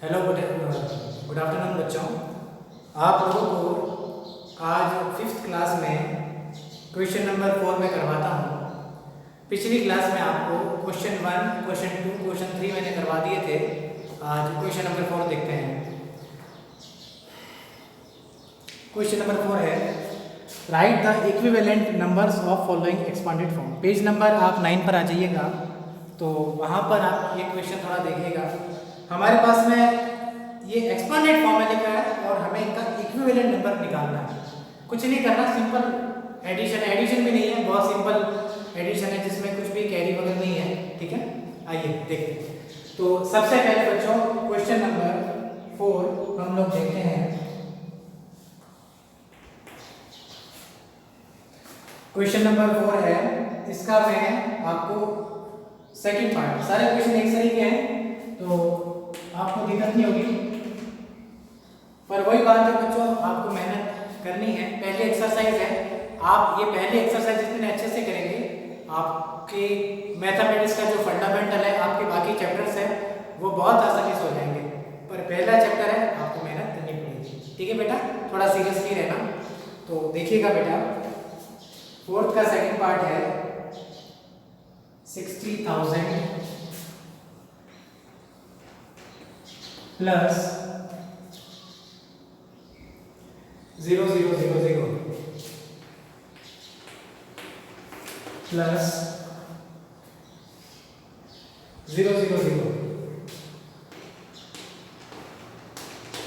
Hello, good afternoon बच्चों। आप लोगों को आज फिफ्थ क्लास में क्वेश्चन नंबर 4 में करवाता हूँ। पिछली क्लास में आपको क्वेश्चन 1, क्वेश्चन 2, क्वेश्चन 3 मैंने करवा दिए थे। आज क्वेश्चन नंबर 4 देखते हैं। क्वेश्चन नंबर 4 है, right the equivalent numbers of following expanded form. Page number आप 9 पर आ जाइएगा, तो वहाँ पर आप ये क्वेश्चन थोड़ा देखिएगा। हमारे पास में ये एक्सपांडेड फॉर्म में लिखा है और हमें इनका इक्विवेलेंट नंबर निकालना है। कुछ नहीं करना, सिंपल एडिशन है। एडिशन भी नहीं है, बहुत सिंपल एडिशन है जिसमें कुछ भी कैरी वगैरह नहीं है। ठीक है, आइए देखते हैं। तो सबसे पहले बच्चों क्वेश्चन नंबर 4 हम लोग देखते हैं। क्वेश्चन नंबर 4 है, इसका मैं आपको सेकंड पार्ट, सारे क्वेश्चन एक सही के हैं तो आपको दिक्कत नहीं होगी, पर वही बात है बच्चों, आपको मेहनत करनी है। पहली एक्सरसाइज है, आप ये पहली एक्सरसाइज जितने अच्छे से करेंगे, आपके मैथमेटिक्स का जो फंडामेंटल है, आपके बाकी चैप्टर्स है वो बहुत आसानी से हो जाएंगे। पर पहला चैप्टर है, आपको मेहनत करनी पड़ेगी। ठीक है बेटा, थोड़ा सीरियसली रहना। तो देखिएगा बेटा, फोर्थ का सेकंड पार्ट है 60,000 प्लस 0000 प्लस 000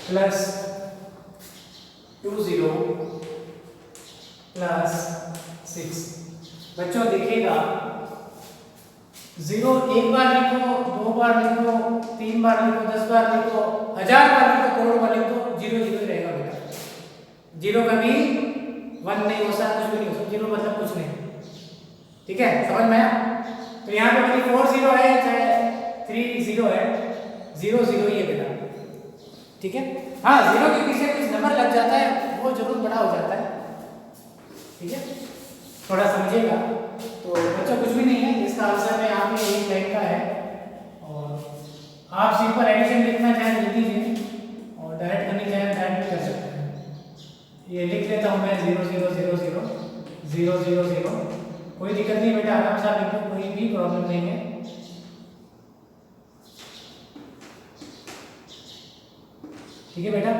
प्लस 20 प्लस 6। बच्चों देखिएगा, 0 एक बार लिखो, 2 बार लिखो, 3 बार लिखो, 10 बार लिखो, 1000 बार लिखो, करोड़ बार लिखो, 0 0 रहेगा बेटा। 0 कभी 1 नहीं हो सकता, कुछ भी नहीं हो सकता। 0 मतलब कुछ नहीं। ठीक है, समझ में आया? तो यहाँ पे मतलब 4 0 है चाहे 3 0 है, 0 0 ही है बेटा। ठीक है, हाँ 0 के पीछे कुछ नंबर लग जाता है, वो जरूर बड़ा हो जाता है। ठीक है, थोड़ा समझिएगा। तो बच्चों कुछ भी नहीं है, इसका आंसर में यहाँ पे एक लाइन का है और आप सिंपल एडिशन लिखना चाहें लिख दीजिए और डायरेक्ट करनी चाहें डायरेक्ट भी कर सकते हैं। ये लिख लेता हूँ मैं 0 0 0 0 0 0 0। कोई दिक्कत नहीं बेटा, आराम से आप लिख दो, कोई भी प्रॉब्लम नहीं है। ठीक है बेटा,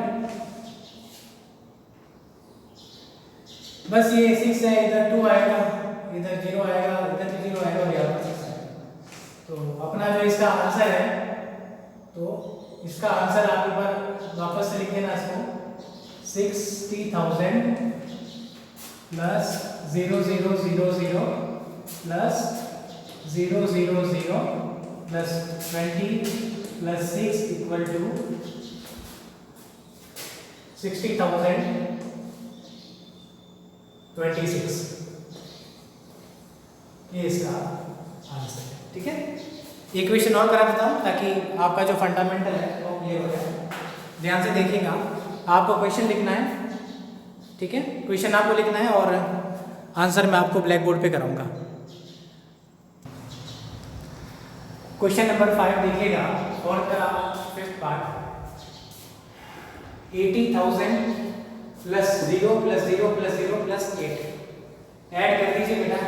बस ये 6 है, इधर 2 आएगा, इधर 0 आएगा, इधर भी 0 आएगा और यहाँ पर 6 आएगा। तो अपना जो इसका आंसर है, तो इसका आंसर आप एक बार वापस से लिख देना इसको, 60,000 plus 0000 plus 000 plus 20 plus 6 equal to 60,026। ये इसका आंसर है। ठीक है, एक क्वेश्चन और करा देता हूँ ताकि आपका जो फंडामेंटल है वो क्लियर हो जाए। ध्यान से देखिएगा, आपको क्वेश्चन लिखना है। ठीक है, क्वेश्चन आपको लिखना है और आंसर मैं आपको ब्लैक बोर्ड पे कराऊंगा। क्वेश्चन नंबर 5 देखिएगा, और का fifth part, 80,000 plus 0 plus 0 plus 0 plus 8 add कर दीजिए बेटा।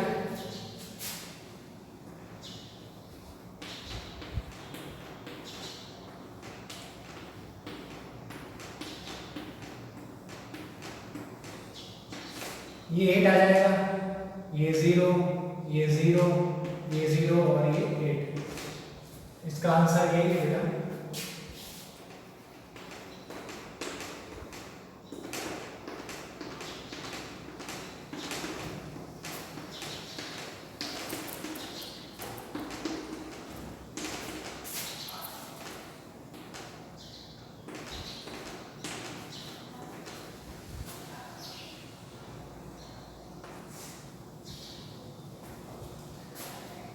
ये 8 आ जाएगा, ये 0, ये 0, ये 0 और ये 8। इसका आंसर यही है बेटा।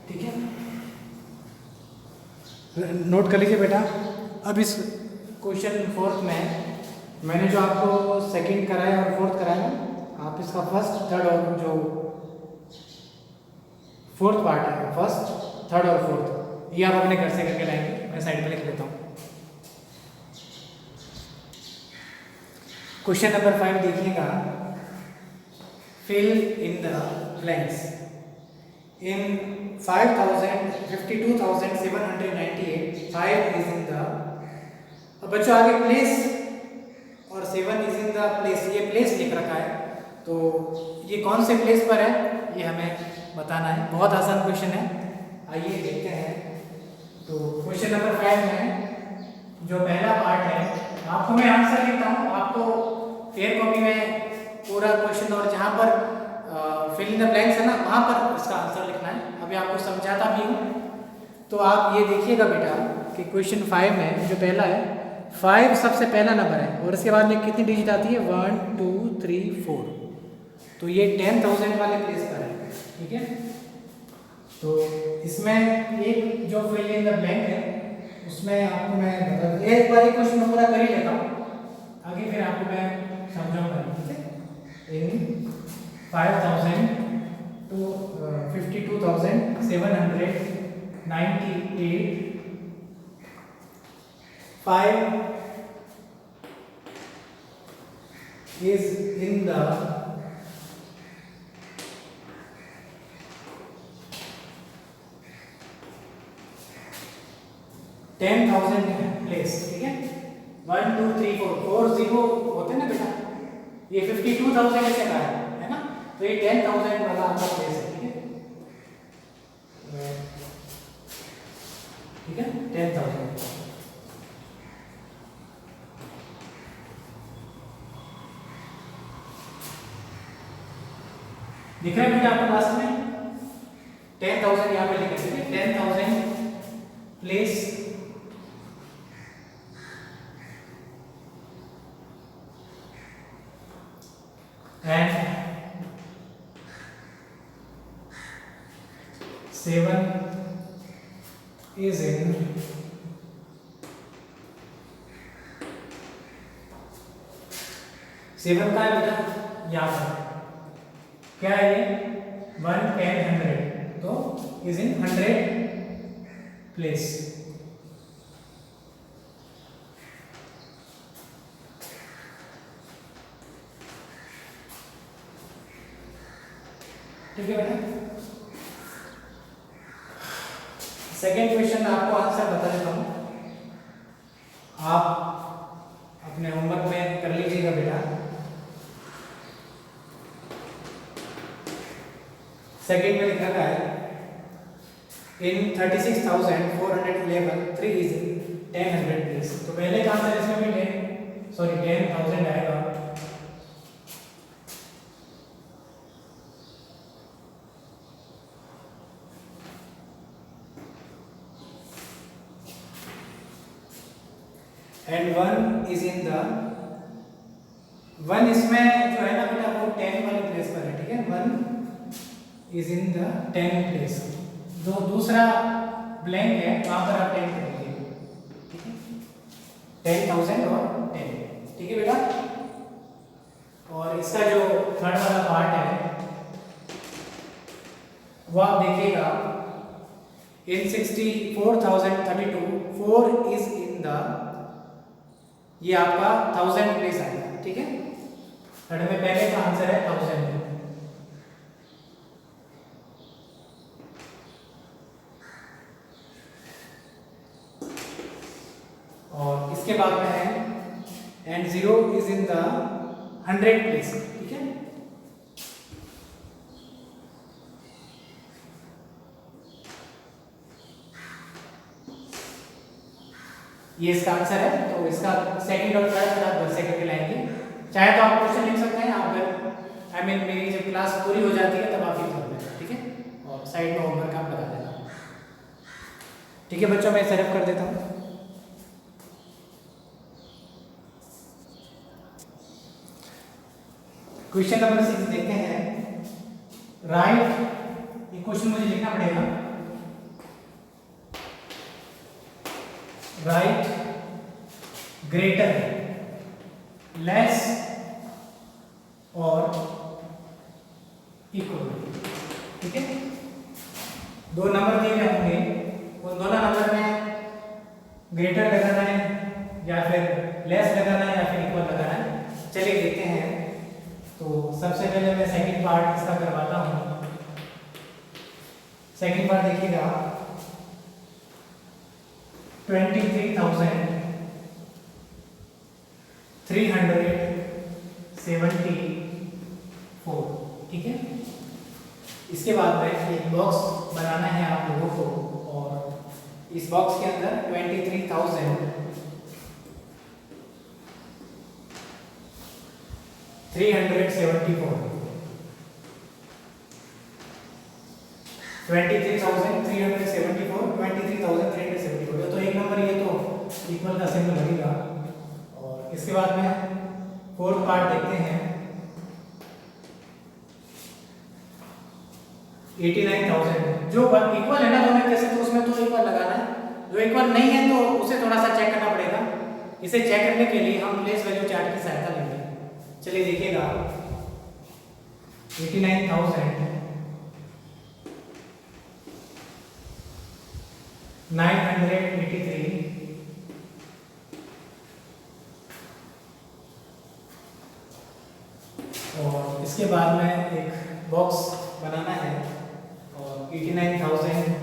ठीक है, नोट कर लीजिए बेटा। अब इस क्वेश्चन 4 में मैंने जो आपको सेकंड कराया और फोर्थ कराया, आप इसका फर्स्ट, थर्ड और जो फोर्थ पार्ट है, फर्स्ट, थर्ड और फोर्थ, ये आप अपने घर से करके लाएंगे। मैं साइड पे लिख लेता हूँ। क्वेश्चन नंबर 5 देखिएगा, fill in the blanks in 52,798 5 is in the, अब बच्चों आगे प्लेस और 7 इज इन द प्लेस, ये प्लेस लिख रखा है, तो ये कौन से प्लेस पर है ये हमें बताना है। बहुत आसान क्वेश्चन है, आइए देखते हैं। तो क्वेश्चन नंबर 5 में जो पहला पार्ट है, आपको मैं आंसर लिखता हूँ, आपको फेयर कॉपी में पूरा क्वेश्चन और जहाँ पर फिल इन द ब्लैंक्स है ना वहाँ पर इसका आंसर लिखना है। अभी आपको समझाता भी हूँ, तो आप ये देखिएगा बेटा कि क्वेश्चन 5 में जो पहला है 5 सबसे पहला नंबर है और इसके बाद में कितनी डिजिट आती है 1 2 3 4, तो ये 10,000 वाले प्लेस पर है, ठीक है। तो इसमें एक जो फिल इन द ब्लैंक है उसमें आपको मैं बता दूं, एक बार ये क्वेश्चन पूरा कर ही लेता हूँ, आगे फिर आपको मैं समझाऊंगा, ठीक है। इन 5,000 to 52,798 5 is in the place, ठीक है। 1 2 3 4 4 0 होते हैं ना बेटा, ये 52,000 से का है ना, तो ये 10,000 वाला आपका प्लेस है, ठीक है, ठीक है 10,000। दिख रहा है बेटा आपको लास्ट में 10,000 यहाँ पे लिखा है, 10,000 place and 7 is in seven का है बेटा यहाँ पर क्या है ये 1 10 100, तो इज इन 100 प्लेस, ठीक है बेटा। सेकेंड क्वेश्चन आपको आंसर बता देता हूं, आप अपने होमवर्क में कर लीजिएगा बेटा। सेकेंड में लिखा है इन 36,411 3 इज 10 प्लेस, तो पहले का आंसर इसमें भी 10,000 आएगा। एंड 1 इज इन द 1 इसमें जो है ना बेटा वो 10 वाले प्लेस पर है, ठीक है। 1 इज इन द 10 प्लेस, जो दूसरा ब्लैंक है वहां पर आप 10 करेंगे, ठीक है 10,000 और 10, ठीक है बेटा। और इसका जो थर्ड वाला पार्ट है वो आप देखिएगा इन 64,032 4 इज इन द, ये आपका 1000 प्लेस आएगा, ठीक है। थर्ड में पहले का आंसर है 1000, और इसके बाद में है and 0 is in the 100 place, ठीक है। ये इसका आंसर है, तो इसका सेकंड और थर्ड आप घर से करके लाएंगे, चाहे तो आप क्वेश्चन लिख सकते हैं, आप घर मेरी जब क्लास पूरी हो जाती है तब आप लिख सकते हैं, ठीक है, और साइड में होमवर्क आप लगा देना, ठीक है बच्चों। मैं सर्व कर देता हूँ। क्वेश्चन नंबर 6 देखते हैं, राइट, ये क्वेश्चन मुझे लिखना पड़ेगा, राइट ग्रेटर लेस और इक्वल, ठीक है। दो नंबर दिए हुए होंगे, उन दोनों नंबर में ग्रेटर लगाना है या फिर लेस लगाना है या फिर इक्वल लगाना है, चलिए देखते हैं। तो सबसे पहले मैं सेकंड पार्ट इसका करवाता हूँ। सेकंड पार्ट देखिएगा 23,374, ठीक है। इसके बाद में एक बॉक्स बनाना है आप लोगों को, और इस बॉक्स के अंदर 23,374 23,374 तो एक नंबर ये तो इक्वल का सिंबल लगेगा। और इसके बाद में फोर्थ पार्ट देखते हैं 89,000। जो इक्वल है ना दोनों कैसे, तो उसमें तो इक्वल लगाना है, जो इक्वल नहीं है तो उसे थोड़ा सा चेक करना पड़ेगा। इसे चेक करने के लिए हम प्लेस वैल्यू चार्ट की सहायता लेंगे। चलिए देखिएगा 89,983 और इसके बाद में एक बॉक्स बनाना है, और 89,783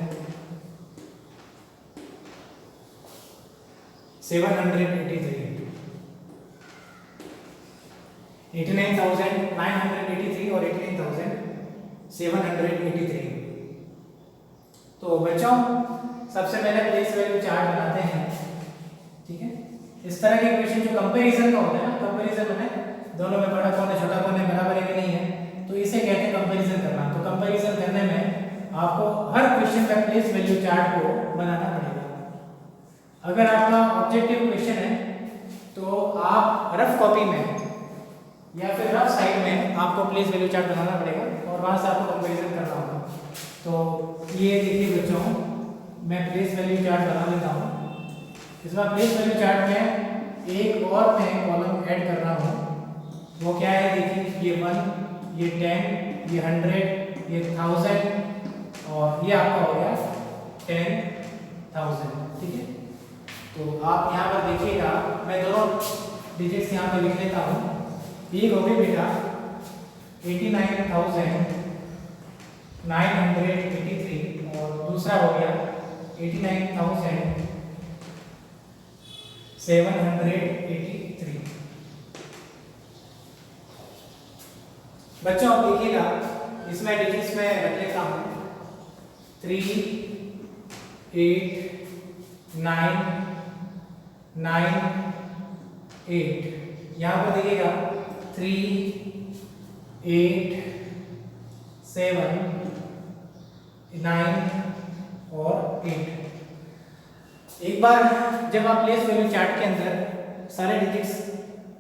89,983 और 89,783। तो बच्चों सबसे पहले प्लेस वैल्यू चार्ट बनाते हैं, ठीक है। इस तरह के क्वेश्चन जो कंपैरिजन का होता है ना, कंपैरिजन में दोनों में बड़ा कौन है छोटा कौन है बराबर है कि नहीं है, तो इसे कहते हैं कंपैरिजन करना। तो कंपैरिजन करने में आपको हर क्वेश्चन का प्लेस वैल्यू चार्ट को बनाना पड़ेगा। अगर आपका ऑब्जेक्टिव क्वेश्चन है तो आप रफ कॉपी में या फिर रफ साइड में आपको प्लेस वैल्यू चार्ट बनाना पड़ेगा, और वहां से आपको कंपैरिजन करना होगा। तो ये देखिए बच्चों, मैं प्लेस वैल्यू चार्ट बना लेता हूँ। इस बार प्लेस वैल्यू चार्ट में एक और मैं कॉलम ऐड कर रहा हूँ। वो क्या है देखिए, ये 1, ये 10, ये 100, ये 1000 और ये आपका हो गया 10,000, ठीक है। तो आप यहाँ पर देखिएगा, मैं दोनों डिजिट्स यहाँ पर लिख लेता हूँ। एक हो गई बेटा 89,983 और दूसरा हो गया 89,783। बच्चों आप देखिएगा, इसमें डिजिट्स में रख लेता हूँ 3, 8, 9, 9, 8। यहाँ पर देखिएगा 3, 8, 7, 9 और 8। एक बार जब आप प्लेस वैल्यू चार्ट के अंदर सारे डिजिट्स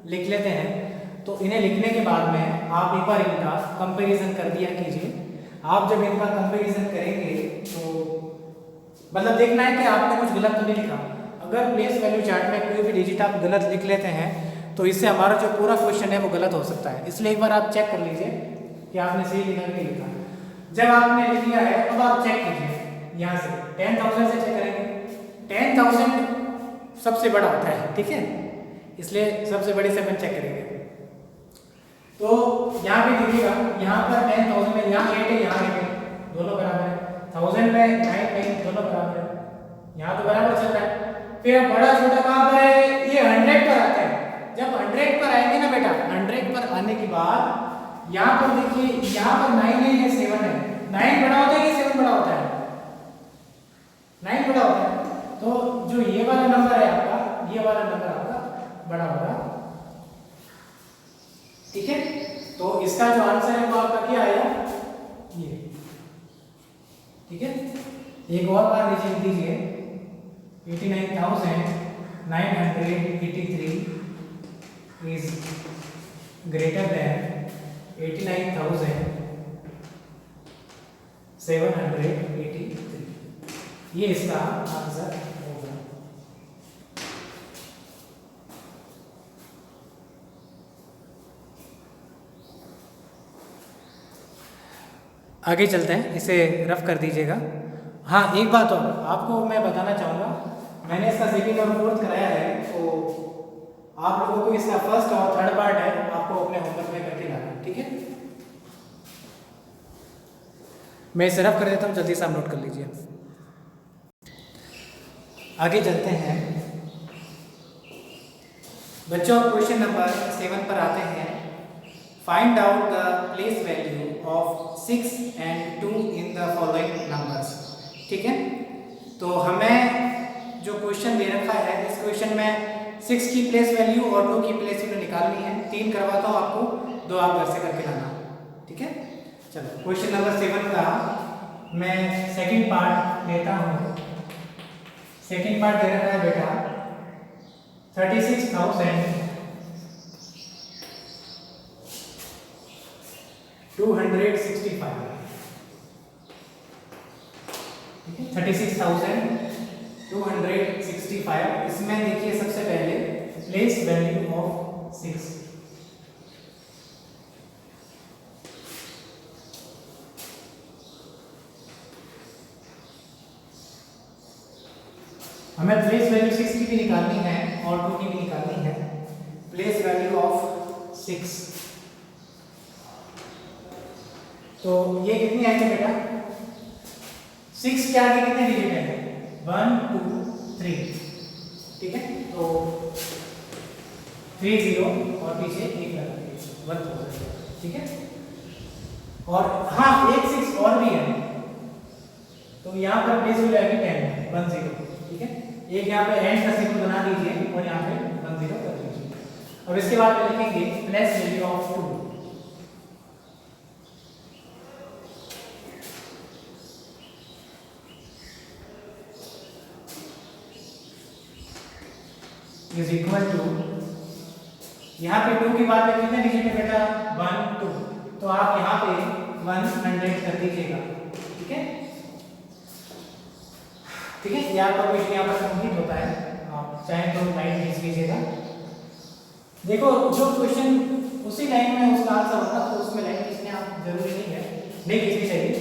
लिख लेते हैं, तो इन्हें लिखने के बाद में आप एक बार इनका कंपैरिजन कर दिया कीजिए। आप जब इनका कंपैरिजन करेंगे तो मतलब देखना है कि आपने कुछ गलत तो नहीं लिखा। अगर प्लेस वैल्यू चार्ट में कोई भी डिजिट आप गलत लिख लेते हैं तो इससे हमारा जो पूरा क्वेश्चन है वो गलत हो सकता है। इसलिए एक बार आप चेक कर लीजिए कि आपने सही लिखा कि नहीं लिखा। जब आपने लिख लिया है अब आप चेक कीजिए, यहाँ से 10,000 से चेक करेंगे। 10,000 सबसे बड़ा होता है, ठीक है, इसलिए सबसे बड़े से अपन चेक करेंगे। तो यहाँ पे देखिएगा, यहाँ पर 10,000 में यहाँ 8 है, यहाँ 8 है, दोनों बराबर है। 1000 में 9 है, दोनों बराबर है, यहाँ तो बराबर चल रहा है। फिर बड़ा छोटा कहाँ पर है, ये 100 पर आता है। जब 100 पर आएंगे ना बेटा, 100 पर आने के बाद यहाँ पर देखिए, यहाँ पर 9 है, ये 7 है। 9 बड़ा होता है कि 7 बड़ा होता है? 9 बड़ा होता है। तो जो ये वाला नंबर है आपका, ये वाला नंबर आपका बड़ा होगा, ठीक है। तो इसका जो आंसर है वो आपका क्या आएगा, ये, ठीक है। एक और बार नीचे लिख दीजिए 89,983 is greater than 89,783। ये इसका आंसर होगा। आगे चलते हैं, इसे रफ कर दीजिएगा। हाँ एक बात और आपको मैं बताना चाहूँगा, मैंने इसका सेकंड और फोर्थ कराया है, तो आप लोगों को इसका फर्स्ट और थर्ड पार्ट है, आपको अपने होमवर्क में करके लाना है, ठीक है। मैं इसे रफ कर देता हूँ, जल्दी से आप नोट कर लीजिए। आगे चलते हैं बच्चों, क्वेश्चन नंबर 7 पर आते हैं। Find out the place value of 6 and 2 in the following numbers. ठीक है, तो हमें जो क्वेश्चन दे रखा है, इस क्वेश्चन में 6 की प्लेस वैल्यू और 2 की प्लेस वैल्यू निकालनी है। 3 करवाता हूँ आपको, 2 आप घर से करके लाना, ठीक है। चलो, क्वेश्चन नंबर 7 का मैं सेकंड पार्ट लेता हूँ। सेकंड पार्ट दे रखा है बेटा 36,265। 36,265। इसमें देखिए सबसे पहले प्लेस वैल्यू ऑफ 6। हमें प्लेस वैल्यू 6 की भी निकालनी है और 2 की भी निकालनी है। प्लेस वैल्यू ऑफ 6, तो ये कितनी आएगी बेटा? 6 के आगे कितने डिजिट है? 1 2 3, ठीक है। तो 3 0 और पीछे 1 लगा दीजिए, 1000, ठीक है। और हाँ, एक 6 और भी है, तो यहाँ पर प्लेस वैल्यू आएगी 10 10, ठीक है। एक यहाँ पे एंड का सिंबल बना दीजिए और यहाँ पे 10 कर दीजिए। अब इसके बाद में लिखेंगे place value of 2। Is equal to, यहाँ पे 2 के बाद में कितने डिजिट है बेटा? 1 2, तो आप यहाँ पे 100 कर दीजिएगा, ठीक है। ठीक है, ये आपका क्वेश्चन यहाँ पर कंप्लीट होता है। आप चाहें तो लाइन खींच लीजिएगा। देखो, जो क्वेश्चन उसी लाइन में उसका आंसर होगा तो उसमें लाइन खींचने आप जरूरी नहीं है, नहीं खींचनी चाहिए।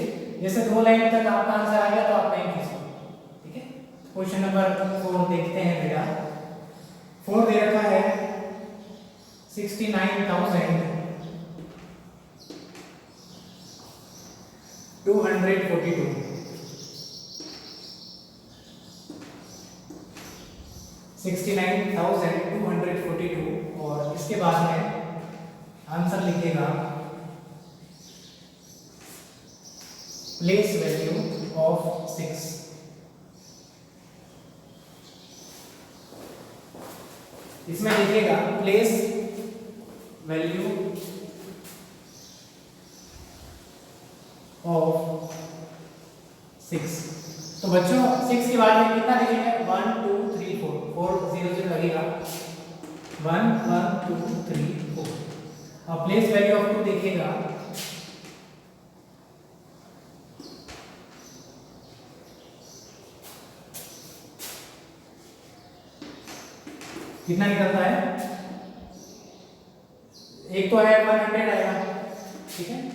जैसे 2 लाइन तक आपका आंसर आ गया तो आप लाइन खींचिए, ठीक है। क्वेश्चन नंबर 4 देखते हैं बेटा। 4 दे रखा है 69,242। 69,242 और इसके बाद में आंसर लिखेगा प्लेस वैल्यू ऑफ 6। इसमें लिखिएगा प्लेस वैल्यू ऑफ 6। तो बच्चों 6 के बाद में कितना डिजिट है? 1 2 3 4, 4 0 0 लगेगा। 1 1 2 3 4। अब प्लेस वैल्यू ऑफ 2 देखिएगा, कितना निकलता है? एक तो है 100 आएगा, ठीक है।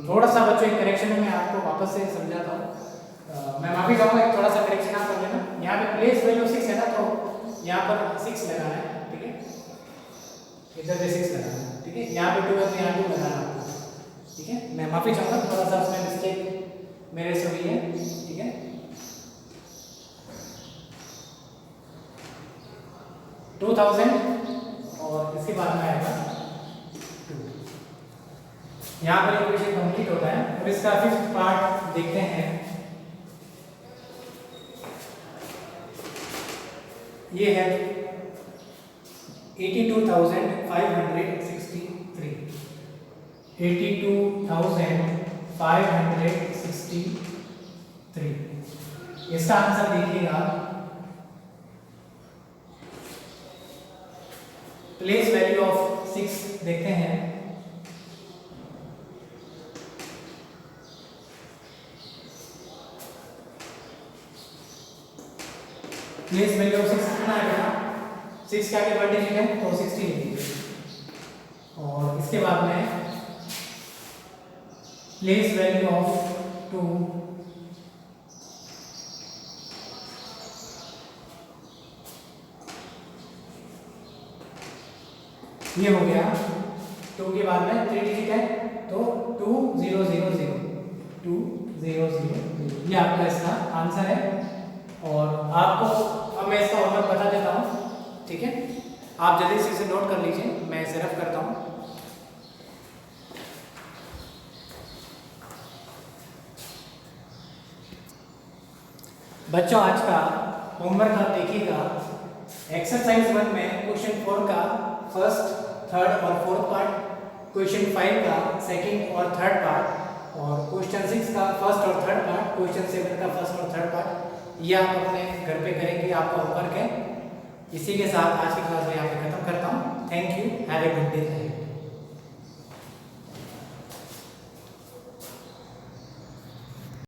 थोड़ा सा बच्चों एक करेक्शन में मैं आपको वापस से समझाता हूँ। मैं माफी चाहूँगा, एक थोड़ा सा करेक्शन आप कर लेना। यहाँ पे प्लेस वैल्यू 6 है ना, तो यहाँ पर 6 लगाना है, ठीक है। इधर पे 6 लगाना है, ठीक है। यहाँ पे 2 है तो यहाँ 2 लगाना है, ठीक है। मैं माफी चाहूँगा, थोड़ा सा उसमें मिस्टेक मेरे से हुई है, ठीक है। 2000 और इसके बाद में आएगा 2। यहाँ पर इक्वेशन कंप्लीट होता है। और इसका 5th पार्ट देखते हैं। ये है 82,563। 82,563। इसका आंसर देखिएगा प्लेस वैल्यू ऑफ 6 देखते हैं। प्लेस वैल्यू ऑफ 6 कितना है बेटा? 6 के आगे 1 डिजिट है तो 60 लिखिए। और इसके बाद में प्लेस वैल्यू ऑफ 2 ये हो गया 2 के बाद में 3 डिजिट है तो 2000 2000 ये आपका इसका आंसर है। और आपको अब मैं इसका होमवर्क बता देता हूँ, ठीक है, आप जल्दी से इसे नोट कर लीजिए, मैं इसे रफ करता हूँ। बच्चों आज का होमवर्क आप देखिएगा, एक्सरसाइज 1 में क्वेश्चन 4 का फर्स्ट, थर्ड और फोर्थ पार्ट, क्वेश्चन 5 का सेकंड और थर्ड पार्ट, और क्वेश्चन 6 का फर्स्ट और थर्ड पार्ट, क्वेश्चन 7 का फर्स्ट और थर्ड पार्ट, ये आप अपने घर पे करेंगे, आपका होमवर्क है। इसी के साथ आज की क्लास में यहाँ पे खत्म करता हूँ। Thank you, have a good day.